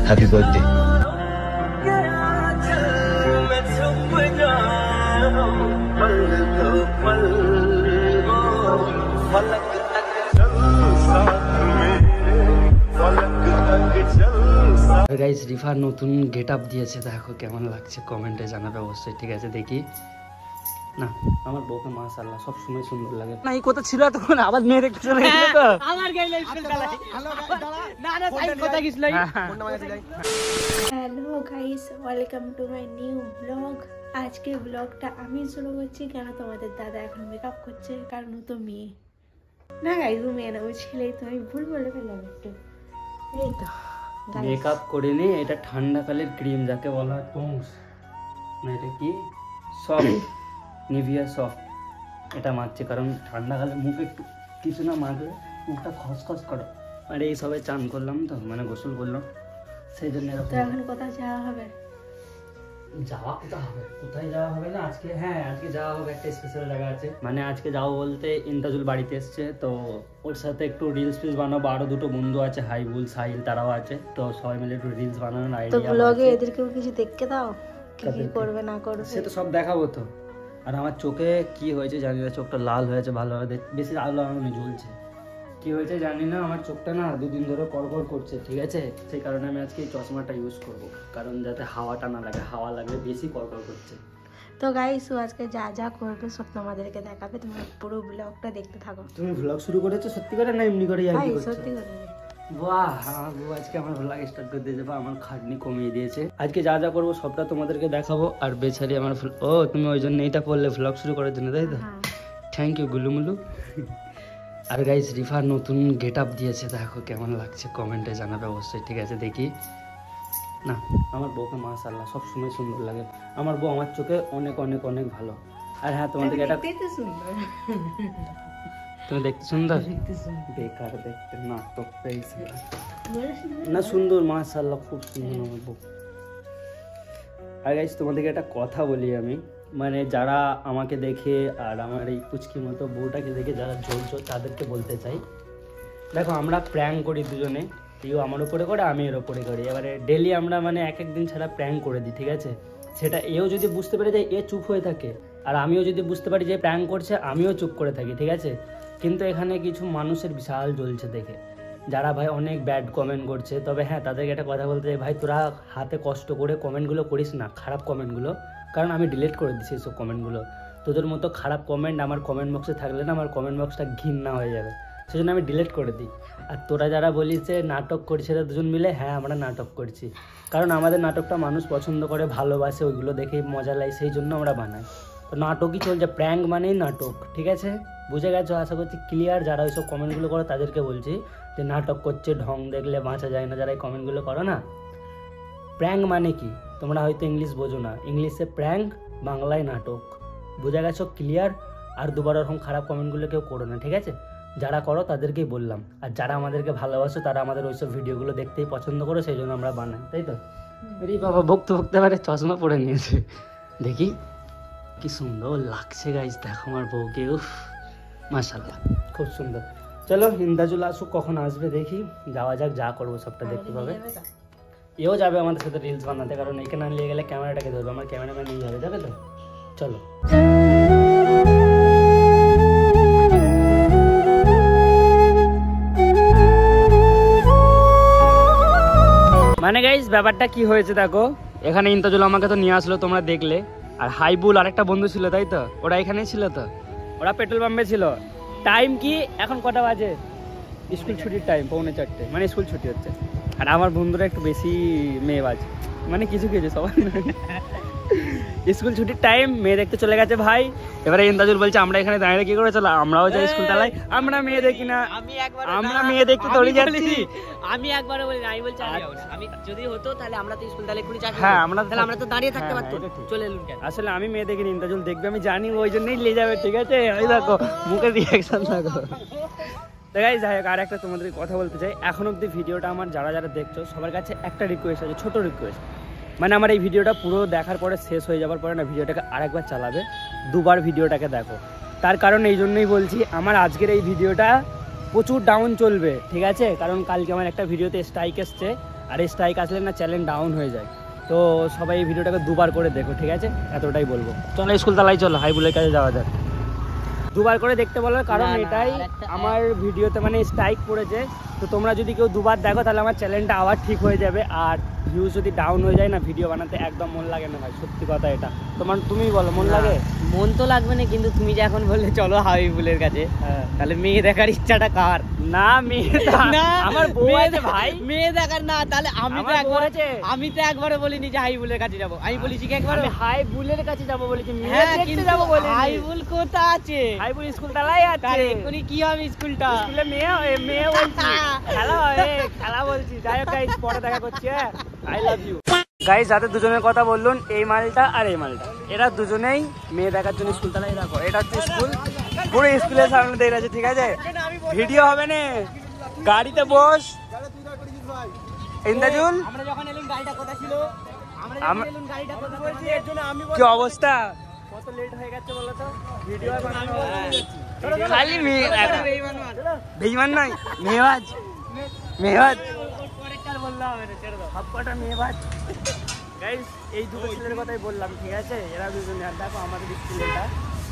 Happy birthday. Guys refer নতুন get up দিয়েছে, দেখো কেমন লাগছে কমেন্টে জানাবে অবশ্যই। ঠিক আছে দেখি না, আমার বউকে মাশাআল্লাহ সব সময় সুন্দর লাগে। না এই কথা ছিল তখন আবার মেয়ে দেখতে চলে গেল তো আমার গাইলে স্কুলটালাই। না না সাইড কথা কিছু নাই। Hello guys, welcome to my new blog. আজকের ব্লগটা আমি শুরু করছি কেন তোমাদের দাদা এখন মেকআপ করছে, কারণ ও তো মেয়ে না গাইস, ও মেয়ে না, ও ছেলেই তো। আমি ভুল বলে ফেললাম একটু। এই তো মেকআপ করে নি, এটা ঠান্ডা কালের ক্রিম যাকে বলা হয় পন্স, না এটা কি সফট, নিভিয়া সফট, এটা মাখছে কারণ ঠান্ডাকালে মুখে একটু কিছু না মাখলে মুখটা খসখস করে। আর এই সবে চান করলাম তো, মানে গোসল করলাম, সেই জন্য তো এখন কোথায় যাওয়া হবে? যাওয়া কোথায় হবে, কোথায় যাওয়া হবে না আজকে। হ্যাঁ আজকে যাওয়া হবে, একটা স্পেশাল জায়গা আছে। মানে আজকে যাবো বলতে ইন্তাজুল বাড়িতে এসছে, তো ওর সাথে একটু রিলস ফিলস বানাবো। আরো দুটো বন্ধু আছে, হাইবুল সাহিল, তারাও আছে, তো সবাই মিলে একটু রিলস বানানোর তো আইডিয়া। ব্লগে এদেরকেও কিছু দেখতে দাও, কি কি করবে না করবে সে তো সব দেখাবো তো। আর আমার চোখে কি হয়েছে জানি না, চোখটা লাল হয়েছে ভালোভাবে, বেশি আলো আলো জ্বলছে, কি হয়েছে জানি না। আমার চোখটা না দুদিন ধরে কড়কড় করছে, ঠিক আছে, সেই কারণে আমি আজকে এই চশমাটা ইউজ করব, কারণ যাতে হাওয়াটা না লাগে, হাওয়া লাগলে বেশি কড়কড় করছে। তো গাইস ও আজকে যা যা করবে সব তোমাদেরকে দেখাবে, তোমরা পুরো ব্লগটা দেখতে থাকো। তুমি ব্লগ শুরু করেছো সত্যি করে না এমনি করে ভাই সত্যি করে? বাহ, হ্যাঁ আজকে আমার ব্লগ স্টার্ট করে দিয়েছে, আমার খাটনি কমিয়ে দিয়েছে। আজকে যা যা করবো সবটা তোমাদেরকে দেখাবো। আর বেচারি আমার ও তুমি ওই জন্য এইটা করলে ব্লগ শুরু করার জন্য, তাই তো? থ্যাংক ইউ গুলুমুলু। আর গাইস রিফার নতুন গেট আপ দিয়েছে, দেখো কেমন লাগছে কমেন্টে জানাবে অবশ্যই। ঠিক আছে দেখি না, আমার বউকে মাশাআল্লাহ সব সময় সুন্দর লাগে। আমার বউ আমার চোখে অনেক অনেক অনেক ভালো। আর হ্যাঁ তোমাদেরকে এটা তুমি দেখতে সুন্দর, বেকার দেখতে না তো পেয়েছি না, সুন্দর মাশাআল্লাহ খুব সুন্দর আমার বউ। আর গাইস তোমাদেরকে একটা কথা বলি আমি, মানে যারা আমাকে দেখে আর আমার এই পুচকি মতো বউটাকে দেখে যারা জ্বলছো তাদেরকে বলতে চাই, দেখো আমরা প্র্যাঙ্ক করি দুজনে, এও আমার উপরে করে আমি এর উপরে করি। এবারে ডেলি আমরা মানে এক এক দিন ছাড়া প্র্যাঙ্ক করে দিই, ঠিক আছে। সেটা এও যদি বুঝতে পেরে যায় এ চুপ হয়ে থাকে, আর আমিও যদি বুঝতে পারি যে প্র্যাঙ্ক করছে আমিও চুপ করে থাকি, ঠিক আছে। কিন্তু এখানে কিছু মানুষের বিশাল জ্বলছে দেখে, যারা ভাই অনেক ব্যাড কমেন্ট করছে। তবে হ্যাঁ তাদেরকে একটা কথা বলতে চাই, ভাই তোরা হাতে কষ্ট করে কমেন্টগুলো করিস না, খারাপ কমেন্টগুলো, কারণ আমি ডিলিট করে দিচ্ছি এইসব কমেন্টগুলো। তোদের মতো খারাপ কমেন্ট আমার কমেন্ট বক্সে থাকলে না আমার কমেন্ট বক্সটা ঘৃণা হয়ে যাবে, সেজন্য আমি ডিলিট করে দিই। আর তোরা যারা বলিস যে নাটক করছে দুজন মিলে, হ্যাঁ আমরা নাটক করছি, কারণ আমাদের নাটকটা মানুষ পছন্দ করে, ভালোবাসে, ওইগুলো দেখেই মজা লাগে, সেই জন্য আমরা বানাই। তো নাটকই চলছে, প্র্যাঙ্ক মানেই নাটক, ঠিক আছে, বুঝে গেছো আশা করছি ক্লিয়ার। যারা ওইসব কমেন্টগুলো করো তাদেরকে বলছি যে নাটক করছে, ঢং দেখলে বাঁচা যায় না, যারা এই কমেন্টগুলো করো না। প্র্যাঙ্ক মানে কি তোমরা হয়তো ইংলিশ বোঝো না, ইংলিশে প্র্যাঙ্ক, বাংলায় নাটক, বুঝে গেছো ক্লিয়ার। আর দুবার ওরকম খারাপ কমেন্টগুলো কেউ করো না, ঠিক আছে, যারা করো তাদেরকেই বললাম। আর যারা আমাদেরকে ভালোবাসো তারা আমাদের ওইসব ভিডিওগুলো দেখতেই পছন্দ করো, সেই জন্য আমরা বানাই, তাই তো। এই বাবা ভক্ত ভক্তে পারে চশমা পরে নিয়েছে, দেখি কি সুন্দর লাগছে গাইস, দেখো আমার বউকে, উফ মাশাআল্লাহ খুব সুন্দর। চলো ইন্দাজুল আসুক, কখন আসবে দেখি, যাওয়া যাক, যা করবো সবটা দেখতে পাবে। এও যাবে আমাদের সাথে রিলস বানাতে, কারণ এখানে নিয়ে গেলে ক্যামেরাটাকে ধরবে, আমার ক্যামেরাম্যান নিয়ে যাবে, যাবে তো। চলো মানে গাইস ব্যাপারটা কি হয়েছে দেখো, এখানে ইন্তাজুল আমাকে তো নিয়ে আসলো তোমরা দেখলে, আর হাইবুল আর একটা বন্ধু ছিল, তাই তো, ওরা এখানেই ছিল, তো ওরা পেট্রোল পাম্পে ছিল। টাইম কি এখন কটা বাজে, স্কুল ছুটির টাইম 3:45, মানে স্কুল ছুটি হচ্ছে। আর আমার বন্ধুরা একটু বেশি মেয়ে বাজে, মানে কিছু কিছু সবাই স্কুল ছুটির টাইম, মেয়ে দেখতে চলে গেছে ভাই। এবারে ইন্তাজুল বলছে আমরা এখানে দাঁড়িয়ে কি করে, চলো আমরাও যাই স্কুল তালাই, আমরা মেয়ে দেখি না, আমরা মেয়ে দেখতে দৌড়ে যাচ্ছি। আমি একবারে বলি না, আমি বলছি আমি যদি হতো তাহলে আমরা তো স্কুল তাহলে এক্ষুনি চাকরি, হ্যাঁ আমরা তো দাঁড়িয়ে থাকতে পারতাম, চলে এলুন কেন। আসলে আমি মেয়ে দেখিনি, ইন্তাজুল দেখবে আমি জানি, ওই জন্যই নিয়ে যাবে, ঠিক আছে। ওই দেখো মুখের রিয়াকশন দেখো। তো গাইস যাই হোক, আর একটা তোমাদের কথা বলতে চাই, এখন অব্দি ভিডিওটা আমার যারা যারা দেখছো সবার কাছে একটা রিকোয়েস্ট আছে, ছোট রিকোয়েস্ট, মানে আমার এই ভিডিওটা পুরো দেখার পরে, শেষ হয়ে যাওয়ার পরে না ভিডিওটাকে আরেকবার চালাবে, দুবার ভিডিওটাকে দেখো। তার কারণ এই জন্যই বলছি, আমার আজকের এই ভিডিওটা প্রচুর ডাউন চলবে, ঠিক আছে? কারণ কালকে আমার একটা ভিডিওতে স্ট্রাইক এসছে, আর এই স্ট্রাইক আসলে না চ্যানেল ডাউন হয়ে যায়। তো সবাই এই ভিডিওটাকে দুবার করে দেখো, ঠিক আছে? এতটাই বলবো। চলো স্কুল তালাই চলো, হাইবুলের কাছে যাওয়া যাক। দুবার করে দেখতে বলার কারণ এটাই, আমার ভিডিওতে মানে স্ট্রাইক পড়েছে, তো তোমরা যদি কেউ দুবার দেখো তাহলে আমার চ্যানেলটা আবার ঠিক হয়ে যাবে। আর ভিউজ যদি ডাউন হয়ে যায় না, ভিডিও বানাতে একদম মন লাগে না ভাই, সত্যি কথা এটা। তুমি বলো, মন লাগে? মন তো লাগবে না, কিন্তু তুমি যে এখন বললে চলো হাবিবুলের কাছে, তাহলে মেয়ে দেখার ইচ্ছাটা কার? না মেয়ে না, আমার বউ আছে ভাই। মেয়ে দেখার না, তাহলে আমি তো একবারও বলিনি যে হাবিবুলের কাছে যাবো। আমি বলেছি কি একবার হাইবুলের কাছে যাবো বলেছি, মেয়ে দেখতে যাবো বলে। হাবিবুল কোথা আছে? হাইবুল স্কুল তালাই আছে। এক্ষুনি কি হবে স্কুলটা? স্কুলে মেয়ে বলছি, খেলা বলছি। যাই হোক গাইস, পরে দেখা করছি। I love you guys. যাদের দুজনের কথা বললুন, এই মালটা আর এই মালটা, এরা দুজনেই মেয়ে দেখার জন্য স্কুল তালাই রাখো। এটা হচ্ছে স্কুল, পুরো স্কুলের সামনে দিয়ে আছে, ঠিক আছে? ভিডিও হবে না, গাড়িতে বস। ইন্দাজুল, আমরা যখন এলাম গাড়িটা কোথা ছিল? কি অবস্থা, কত লেট হয়ে গেছে বলো তো? ভিডিও খালি মেয়ে বেঈমান নয়, মেয়েবাজ মেয়েবাজ সবকটা মেয়েবাজ। গাইস এই দুটো ছেলের কথাই বললাম, ঠিক আছে? এরা দুজনে। আর দেখো আমাদের স্কুলটা,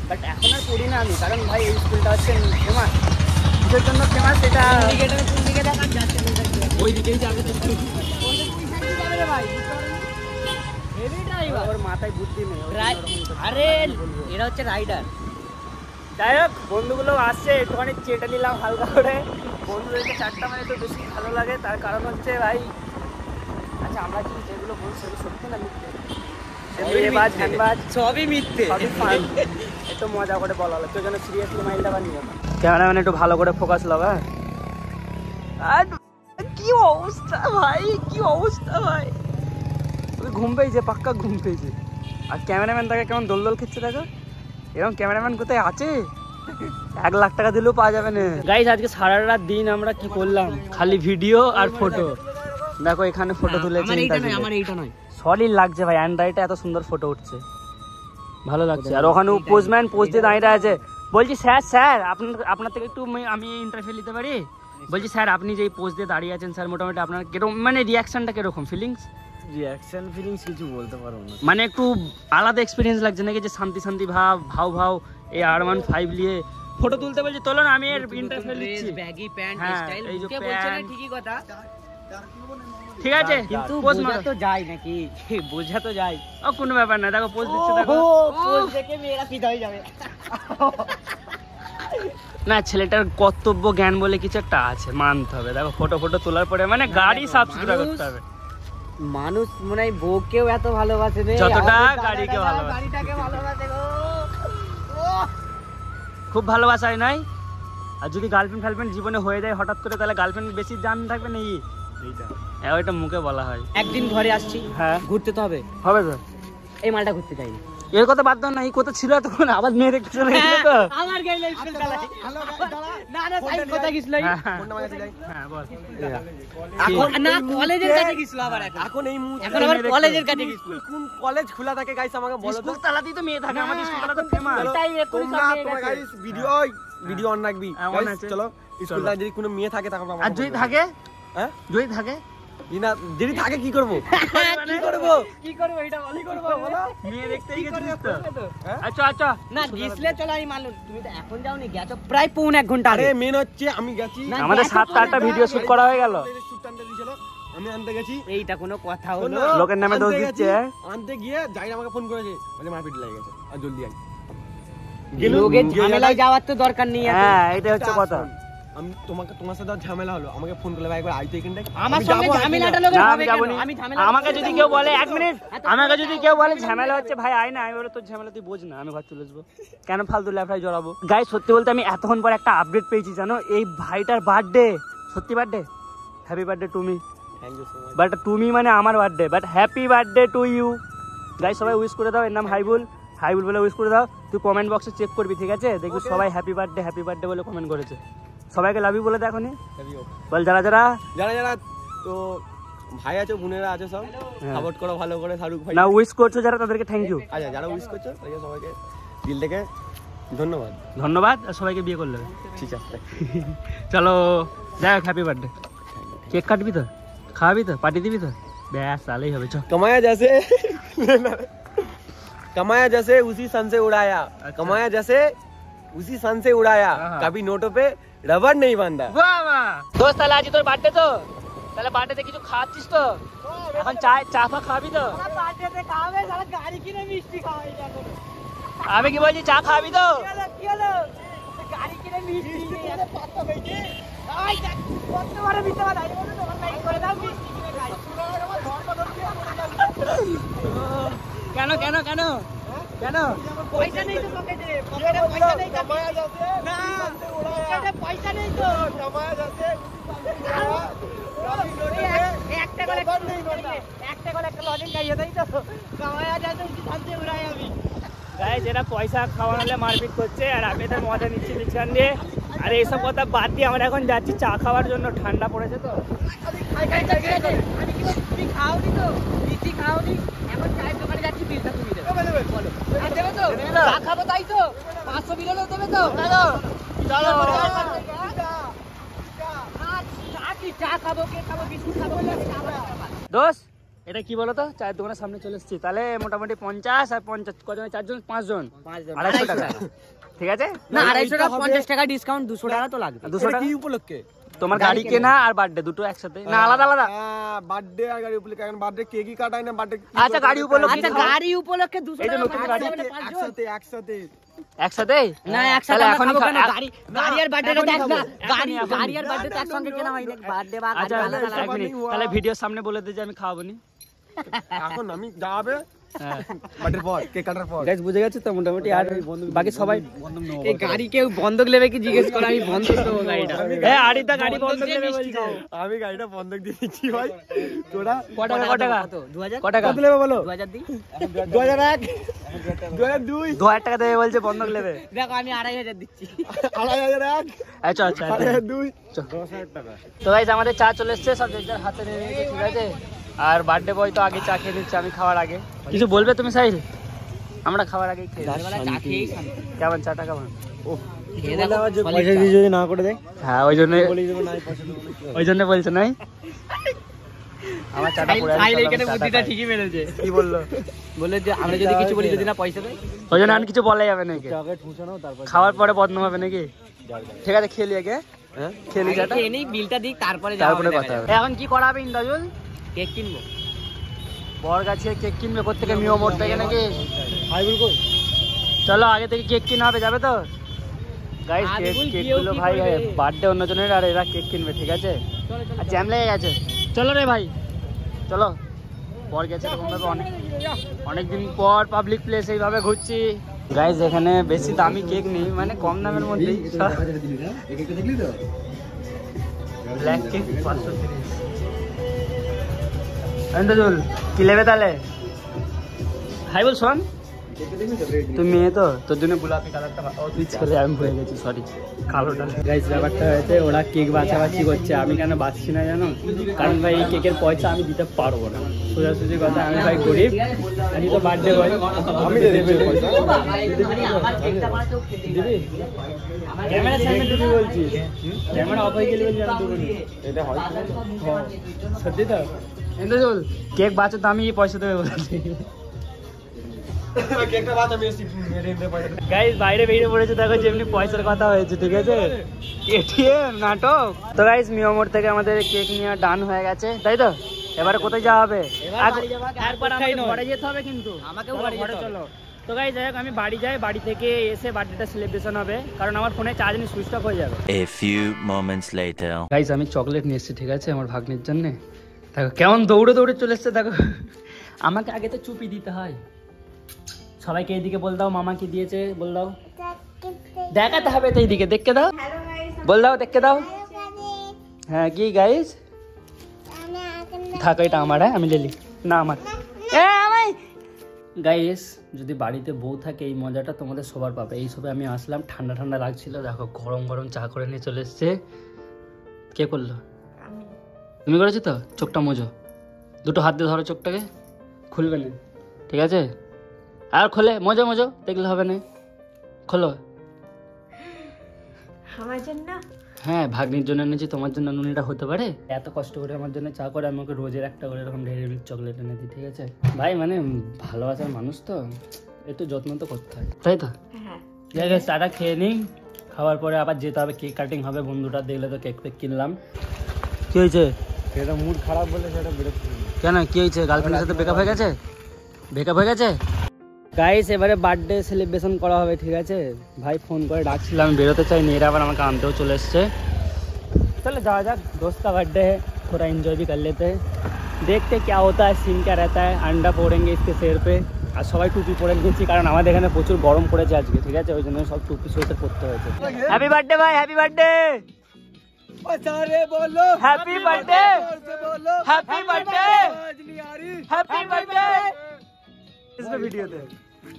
বাট এখন আর পড়ি না আমি, কারণ ভাই এই স্কুলটা হচ্ছে ফেমাস। কিসের জন্য ফেমাস এটা? ওই দিকেই যাবে তো, ওর মাথায় বুদ্ধি নেই। আরে এরা হচ্ছে রাইডার। যাই হোক, বন্ধুগুলো আসছে, একটুখানি চেটে নিলাম হালকা করে। বন্ধুদেরকে চারটা মানে তো বেশি ভালো লাগে, তার কারণ হচ্ছে ভাই, আচ্ছা আমরা কি যেগুলো বলছি সেগুলো সত্যি না মিথ্যে? সবই মিথ্যে, একটু মজা করে বলা হলো, কেউ যেন সিরিয়াসলি মাইলটা বানিয়ে। ক্যামেরাম্যান একটু ভালো করে ফোকাস লাগা। আর কি অবস্থা ভাই, কি অবস্থা ভাই, ঘুম পেয়েছে, পাক্কা ঘুম পেয়েছে। আর ক্যামেরাম্যান তাকে কেমন দোল দোল খেচ্ছে দেখো। এরকম ক্যামেরাম্যান কোথায় আছে? 1 লাখ টাকা দিলেও পাওয়া যাবে না। গাইস আজকে সারা রাত দিন আমরা কি করলাম, খালি ভিডিও আর ফটো। দেখো এখানে ফটো তুলেছি, আমার এইটা নয়, সলিড লাগছে ভাই, অ্যান্ড্রয়েডে এত সুন্দর ফটো উঠছে, ভালো লাগছে। আর ওখানে পোস্টম্যান পোস্ট দিয়ে দাঁড়িয়ে আছে, বলছি স্যার আপনার থেকে একটু আমি ইন্টারভিউ নিতে পারি? বলছি স্যার আপনি যে পোস্ট দিয়ে দাঁড়িয়ে আছেন স্যার, মোটামুটি আপনার কিরকম মানে রিয়াকশনটা কিরকম, ফিলিংস কিছু বলতে পারবো না, মানে একটু আলাদা এক্সপিরিয়েন্স লাগছে নাকি? যে শান্তি ভাও এই R15 নিয়ে ফটো তুলতে বলছি, তোলো না, আমি এর ইন্টারভিউ নিচ্ছি। ব্যাগি প্যান্ট স্টাইল, এই যে কে বলছে না ঠিকই কথা, ঠিক আছে, কিন্তু বোঝা তো যায় নাকি? বোঝা তো যায়। ও কোনো ব্যাপার না, দেখো পোজ দিচ্ছে, দেখো পোজ দেখে মেয়েরা ফিদা হয়ে যাবে। না ছেলেটার কর্তব্য জ্ঞান বলে কিছু একটা আছে, মানতে হবে। দেখো ফটো তোলার পরে মানে গাড়ি সাফ সুতরা করতে হবে। মানুষ মনে হয় বউকেও এত ভালোবাসে যতটা গাড়িকে ভালোবাসে, গাড়িটাকে ভালোবাসে গো। খুব ভালোবাসায় নয়। আর যদি গার্লফ্রেন্ড জীবনে হয়ে যায় হঠাৎ করে, তাহলে গার্লফ্রেন্ড বেশি জান থাকবে না। ওইটা মুখে বলা হয়। একদিন ঘরে আসছি, হ্যাঁ ঘুরতে তো হবে তো। এই মালটা ঘুরতে চাইনি, এর কথা বাদ দাও না, এই কথা ছিল তখন আবার মেয়ে দেখতে চলে গেছিল তো। আমার গেল স্কুল কালে, না সাইড কথা গিয়েছিল। হ্যাঁ বল, এখন না কলেজের কাছে গিয়েছিল, আবার এখন আবার কলেজের কাছে গিয়েছিল। কোন কলেজ খোলা থাকে গাইস আমাকে বলো তো? স্কুল তালাতেই তো মেয়ে থাকে, আমাদের স্কুল তালা তো ফেমাস। তোমরা গাইস ভিডিও অন রাখবি গাইস, চলো স্কুল তালা যদি কোনো মেয়ে থাকে তারপর আর যদি থাকে, হ্যাঁ যদি থাকে না, যদি থাকে কি করব? কি করব এটা বলি, করব বলো। মেয়ে দেখতেই গেছিস তো? আচ্ছা না গিসলে চলো, আমি মানলাম। তুমি তো এখন যাওনি, গেছো প্রায় 1.5 ঘন্টা আরে মেন হচ্ছে আমি গেছি, আমাদের 7-8টা ভিডিও শুট করা হয়ে গেল। আমি আনতে গেছি, এইটা কোনো কথা হলো? লোকের নামে দোষ দিচ্ছে। আনতে গিয়ে যাই আমাকে ফোন করেছে, বলে মারপিট লেগে গেছে, আর জলদি আই। লোকের ঝামেলায় যাওয়ার তো দরকার নেই। হ্যাঁ এটা হচ্ছে কথা। আমি তোমার সাথে ঝামেলা হলো, আমাকে ফোন করলে ভাই একবার আইতে এখানটায়। আমার সঙ্গে ঝামেলাটা লোকে হবে কেন? আমি ঝামেলা, আমাকে যদি কেউ বলে 1 মিনিট, আমাকে যদি কেউ বলে ঝামেলা হচ্ছে, ভাই আয় না, আমি বলে তোর ঝামেলা তুই বোঝ না, আমি ঘর চলে আসবো, কেন ফালতু ল্যাফড়ায় জড়াবো? গাইস সত্যি বলতে আমি এতক্ষণ পর একটা আপডেট পেয়েছি, জানো? এই ভাইটার বার্থডে, সত্যি birthday, happy birthday to me. Thank you so much. But to me মানে আমার birthday, but happy birthday to you. Guys সবাই উইশ করে দাও, এর নাম হাইবুল বলে উইশ করে দাও। তুই কমেন্ট বক্সে চেক করবি, ঠিক আছে? দেখবি সবাই হ্যাপি বার্থডে বলে কমেন্ট করেছে। সবাইকে লাভ ইউ বলে দেখো নি, বল যারা তো ভাই আছে, বোনেরা আছে, সব সাপোর্ট করো ভালো করে। শাহরুখ ভাই না উইশ করছো যারা, তাদেরকে থ্যাংক ইউ। আচ্ছা যারা উইশ করছো তাদেরকে সবাইকে দিল থেকে ধন্যবাদ। ধন্যবাদ, আর সবাইকে বিয়ে করলে ঠিক আছে। চলো যাই হোক, হ্যাপি বার্থডে। কেক কাটবি তো, খাওয়াবি তো, পার্টি দিবি তো, ব্যাস তাহলেই হবে। চ कमाया जैसे उसी सन से उड़ाया, कमाया जैसे उसी सन से उड़ाया, कभी नोटों पे रबर नहीं बांधा। দোস্ত তাহলে আজ তোর বার্থডে তো, তাহলে বার্থডেতে কিছু খাচ্ছিস তো? এখন চা ফা খাবি তো? আমি কি বলছি, চা খাবি তো? কেন কেন কেন কেন? পয়সা নেই তো পকেটে, পকেটে পয়সা নেই তো, না পকেটে পয়সা নেই তো, একটা করে একটা লজেন খাইয়ে দেই তো, কামায়া যাচ্ছে উঠি শান্তি উড়াই আমি। গাইস এরা পয়সা খাওয়ানোলে মারপিট করছে, আর আমি এদের মজা নিচ্ছি পিছন দিয়ে। আর এইসব কথা বাদ দিয়ে আমরা এখন যাচ্ছি চা খাওয়ার জন্য, ঠান্ডা পড়েছে তো। তুমি খাওনি তো, লিচি খাওনি, এখন চায়ের দোকানে যাচ্ছি, বিলটা তুমি দেবে। বলো দেবে তো? চা খাবো তাই তো, 500 বিল হলেও দেবে তো? চলো চা খাবো, কে খাবো, বিস্কুট খাবো, দোস্ত এটা কি বলতো, চায়ের দোকানের সামনে চলে এসেছি, তাহলে মোটামুটি 50 আর 50 কজন, 4 জন 5 জন 250 টাকা, ঠিক আছে? না 250 টাকা, 50 টাকা ডিসকাউন্ট, 200 টাকা তো লাগবে। 200 টাকা কি উপলক্ষে? তোমার গাড়ি কেনা আর বার্থডে দুটো একসাথে না, আলাদা আলাদা? বার্থডে আর গাড়ি উপলক্ষে, এখন বার্থডে কেকই কাটাই না, বার্থডে আচ্ছা গাড়ি উপলক্ষে, আচ্ছা গাড়ি উপলক্ষে 200 এই যে টাকা নতুন গাড়ি একসাথে একসাথে একসাথে না একসাথে তাহলে এখনই এখনই গাড়ি আর বার্থডে দেখ না, গাড়ি আর বার্থডে তো একসঙ্গে কেনা হয় না, বার্থডে বা আচ্ছা গাড়ি আলাদা এক মিনিট, তাহলে ভিডিওর সামনে বলে দে যে আমি খাওয়াবো নি। এখন আমি যাবে বার্থডে পর, কেক কাটার পর। গাইস বুঝে গেছে তো মোটামুটি, আর বাকি সবাই এই গাড়ি কেউ বন্ধক নেবে কি জিজ্ঞেস করে, আমি বন্ধক দেবো গাড়িটা। এ আরিদা গাড়ি বন্ধ করে বলছে, আমি গাড়িটা বন্ধক দিয়ে দিচ্ছি ভাই। তোরা কত টাকা 2000 কত টাকা কত নেবে বলো? 2000 দিই, 2001 2002 2000 টাকা দেবে বলছে, বন্ধক নেবে। দেখো আমি 2500 দিচ্ছি। 2001 আচ্ছা আচ্ছা 2002 তো গাইস আমাদের চা চলে এসেছে, সব যার হাতে নিয়ে নিয়েছে, ঠিক আছে? আর বার্থডে বয় তো আগে চা খেয়ে দিচ্ছে, আমি খাওয়ার আগে। কিছু বলবে তুমি সাহিল? আমরা খাওয়ার আগেই খেয়ে নিই। কেমন চাটা কেমন? যদি না করে দেয়, হ্যাঁ ওই জন্য বলছে নাই, আমার চাটা পড়ে আছে। সাহিল এখানে বুদ্ধিটা ঠিকই মেরেছে। কি বললো? বলে যে আমরা যদি কিছু বলি, যদি না পয়সা দেয়, ওই জন্য আর কিছু বলা যাবে নাকি? খাওয়ার পরে বদনাম হবে নাকি? ঠিক আছে খেলি আগে, হ্যাঁ খেলি চাটা, খেয়ে নিই, বিলটা দিই, তারপরে কথা হবে। এখন কি করা হবে ইন্দাজুল? কেক কিনবো। বর গাছে কেক কিনবে কোত্থেকে? মিও মোড় থেকে নাকি? চলো আগে থেকে কেক কিনা হবে, যাবে তো? গাইস কেক গুলো ভাই বার্থডে অন্যজনের, আর এরা কেক কিনবে, ঠিক আছে? আর জ্যাম লেগে গেছে, চলো রে ভাই চলো। বর গেছে এরকম ভাবে অনেকদিন পর পাবলিক প্লেস এইভাবে ঘুরছি। গাইস এখানে বেশি দামি কেক নেই, মানে কম দামের মধ্যেই। Black cake 530। এন্দাজুল কি নেবে তাহলে? হাই বল শোন, তুই মেয়ে তো, তোর জন্য গোলাপি কালারটা ছেলে, আমি ভুলে গেছি, সরি কালোটা। গাইস ব্যাপারটা হয়েছে, ওরা কেক বাছাবাছি করছে, আমি কেন বাছছি না জানো? কারণ ভাই এই কেকের পয়সা আমি দিতে পারবো না, সোজাসুজি কথা। আমি ভাই গরিব, আমি তো বার্থডে বয়, আমি দিবি? ক্যামেরার সামনে দিবি বলছিস? ক্যামেরা অফ হয়ে গেলে বলছি আমি দেবো না। এটা হয় সত্যি তো? এন্দাজুল কেক বাঁচো তো আমি পয়সা দেবে বলছি। গাইস বাইরে বেরিয়ে পড়েছে, দেখো যেমনি পয়সার কথা হয়েছে, ঠিক আছে? এটিএম নাটক। তো গাইস মিও মোড় থেকে আমাদের কেক নেওয়া ডান হয়ে গেছে, তাই তো? এবারে কোথায় যাওয়া হবে? তারপর আমাকে ঘরে যেতে হবে, কিন্তু আমাকেও ঘরে চলো। তো গাইস যাই হোক, আমি বাড়ি যাই, বাড়ি থেকে এসে বার্থডেটা সেলিব্রেশন হবে, কারণ আমার ফোনে চার্জ নেই, সুইচ অফ হয়ে যাবে। A few moments later. Guys আমি চকলেট নিয়ে এসেছি, ঠিক আছে, আমার ভাগ্নির জন্য। দেখো কেমন দৌড়ে দৌড়ে চলে এসছে, দেখো। আমাকে আগে তো চুপি দিতে হয়। সবাইকে এইদিকে বল দাও, মামা কি দিয়েছে বল দাও, দেখাতে হবে তো, এইদিকে দেখতে দাও, বল দাও দেখতে দাও। হ্যাঁ কি গাইস? থাকো এটা আমার, হ্যাঁ আমি লেলি না আমার। গাইস যদি বাড়িতে বউ থাকে এই মজাটা তোমাদের সবার পাবে। এই সবে আমি আসলাম, ঠান্ডা ঠান্ডা লাগছিল, দেখো গরম গরম চা করে নিয়ে চলে এসছে। কে করলো? তুমি করেছো তো? চোখটা মোজো, দুটো হাত দিয়ে ধরো চোখটাকে, খুলবে না, ঠিক আছে? আর খোলে মোজো মোজো, দেখলে হবে না, খোলো। আমার জন্য হ্যাঁ ভাগ্নির জন্য এনেছি, তোমার জন্য নুনিটা হতে পারে? এত কষ্ট করে আমার জন্য চা করে, আমি ওকে রোজের একটা করে এরকম ডেইরি মিল্ক চকলেট এনে দিই, ঠিক আছে ভাই? মানে ভালোবাসার মানুষ তো একটু যত্ন তো করতে হয়, তাই তো? হ্যাঁ ঠিক আছে, চাটা খেয়ে নিই, খাওয়ার পরে আবার যেতে হবে, কেক কাটিং হবে। বন্ধুটা দেখলে তো কেক ফেক কিনলাম। কি হয়েছে? সেটা মুড খারাপ বলে সেটা বেরোচ্ছে। কেন কি হয়েছে? গার্লফ্রেন্ডের সাথে ব্রেকআপ হয়ে গেছে? ব্রেকআপ হয়ে গেছে? গাইস এবারে বার্থডে সেলিব্রেশন করা হবে, ঠিক আছে? ভাই ফোন করে ডাকছিলাম, বেরোতে চাইনি, এরা আবার আমাকে আনতেও চলে এসছে। चलो जाओ जा, दोस्त का बर्थडे है, थोड़ा एंजॉय भी कर लेते हैं, देखते क्या होता है, सीन क्या रहता है। अंडा फोड़ेंगे इसके सिर पे। আর সবাই টুপি পরে নিয়েছি কারণ আমাদের এখানে প্রচুর গরম পড়েছে আজকে, ঠিক আছে? ওই জন্য সব টুপি সোয়েটার পরতে হয়েছে। হ্যাপি বার্থডে ভাই, হ্যাপি বার্থডে। सारे बोलो हैप्पी बर्थडे, बोलो हैप्पी बर्थडे, आवाज नहीं आ रही। Happy birthday. इसमें वीडियो दे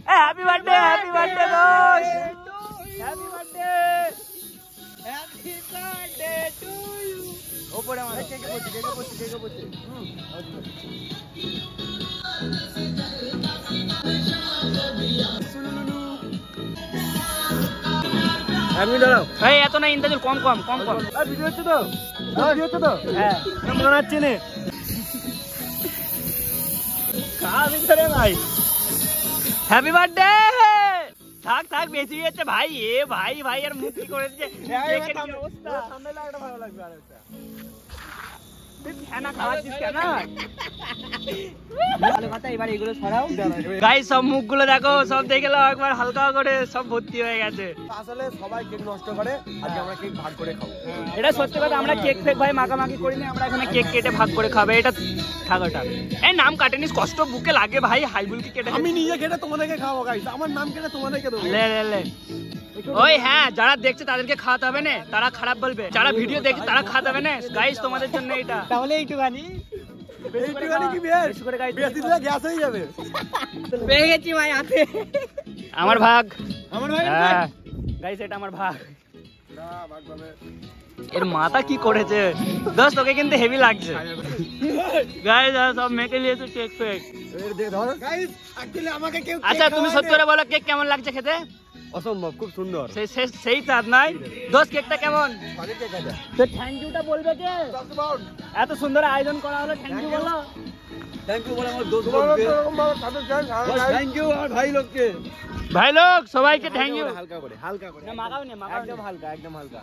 हैप्पी बर्थडे, हैप्पी बर्थडे दोस्त, happy birthday, happy birthday to you. ऊपर हमारा केक पोछे আমি দাঁড়াও। এই এত না ইন্টারভিউ, কম কম কম কম। আর ভিডিও হচ্ছে তো? ভিডিও হচ্ছে তো? হ্যাঁ কেমন আছে নে? কাজ ভিতরে ভাই। Happy birthday. থাক থাক, বেশি হয়েছে ভাই। এ ভাই ভাই আর মুখ কি করে দিচ্ছে, কেকের কি অবস্থা। সামনে লাগাটা ভালো লাগবে আরেকটা। গাইস সব মুখগুলো দেখো, সব দেখে নাও একবার, হালকা করে সব ভর্তি হয়ে গেছে। আসলে সবাই কেক নষ্ট করে, আজকে আমরা কেক ভাগ করে খাবো। এটা সত্যি কথা, আমরা কেক ফেক ভাই মাখামাখি করিনি, আমরা এখানে কেক কেটে ভাগ করে খাবে। এটা ঠাকুরটা এই নাম কাটেনিস, কষ্ট বুকে লাগে ভাই। হাইবুলকে কেটে আমি নিজে কেটে তোমাদেরকে খাওয়াবো গাইস, আমার নাম কেটে তোমাদেরকে দেবো। লে লে লে। ওই হ্যাঁ, যারা দেখছে তাদেরকে খাওয়াতে হবে না, তারা খারাপ বলবে। যারা ভিডিও দেখছে তারা খাওয়াতে হবে না। গাইস তোমাদের জন্য এটা, তাহলে এইটুখানি এইটুখানি কি বেশ? বেশি করে গাইস, বেশি দিলে গ্যাস হয়ে যাবে। পেয়ে গেছি ভাই হাতে। আমার ভাগ। আমার ভাই হ্যাঁ গাইস এটা আমার ভাগ। না ভাগ পাবে। এর মাথা কি করেছে দোস্ত, তোকে কিন্তু হেভি লাগছে। গাইস সব মেখে নিয়েছে কেক ফেক। এর দে ধর গাইস, অ্যাকচুয়ালি আমাকে কেউ আচ্ছা তুমি সত্যি করে বলো, কেক কেমন লাগছে খেতে? অসম্ভব, খুব সুন্দর। সেই তার নাই দোস্ত, কেকটা কেমন? অনেক কেক আছে। তো থ্যাংক ইউটা বলবে কে? এত সুন্দর আয়োজন করা হলো, থ্যাংক ইউ বলো। থ্যাংক ইউ বলে আমার দোস্ত লোককে। থ্যাংক ইউ আমার ভাই লোককে। ভাই লোক সবাইকে থ্যাংক ইউ। হালকা করে, হালকা করে। না মাখাও নি, মাখাও নি। একদম হালকা, একদম হালকা।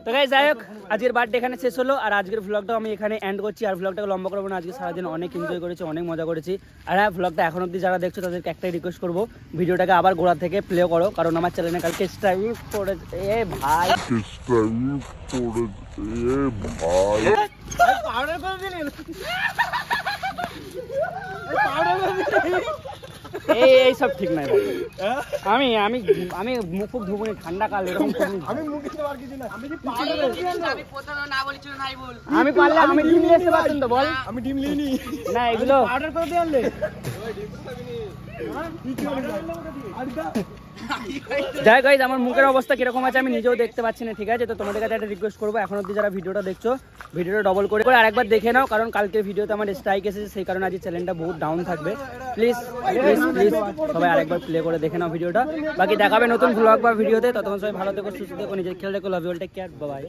তো গাইস যাই হোক, আজকের বার্থডে এখানে শেষ হলো, আর আজকের ভ্লগটাও আমি এখানে এন্ড করছি। আর ভ্লগটাকে লম্বা করবো না, আজকে সারাদিন অনেক এনজয় করেছি, অনেক মজা করেছি। আর হ্যাঁ, ভ্লগটা এখন অব্দি যারা দেখছো তাদেরকে একটাই রিকোয়েস্ট করবো, ভিডিওটাকে আবার গোড়া থেকে প্লে করো, কারণ আমার চ্যানেলে কালকে স্ট্রাইক পড়েছে। এ ভাই পাউডার করে দিলি। এই সব ঠিক নাই ভাই। আমি আমি আমি মুখ খুব ধুবনি, ঠান্ডা কাল এরকম আমি মুখে তো আর কিছু না। আমি যে পাউডার করে দিলাম না। আমি পারলে আমি ডিম নিয়ে আসতে পারতাম তো, বল। আমি ডিম লিনি। না এগুলো পাউডার করে দিয়ে আনলে। যাই গাইজ, আমার মুখের অবস্থা কিরকম আছে আমি নিজেও দেখতে পাচ্ছি না, ঠিক আছে? তো তোমাদের কাছে একটা রিকোয়েস্ট করবো, এখন অব্দি যারা ভিডিওটা দেখছো, ভিডিওটা ডবল করে আরেকবার দেখে নাও, কারণ কালকের ভিডিওতে আমার স্ট্রাইক এসেছে, সেই কারণে আজ চ্যানেলটা বহুত ডাউন থাকবে। প্লিজ প্লিজ প্লিজ সবাই আরেকবার প্লে করে দেখে নাও ভিডিওটা। বাকি দেখাবে নতুন ভ্লগ বা ভিডিওতে। ততক্ষণ সবাই ভালো থেকো, সুস্থ থেকো, নিজের খেয়াল রেখো। Love you all, take care, bye by.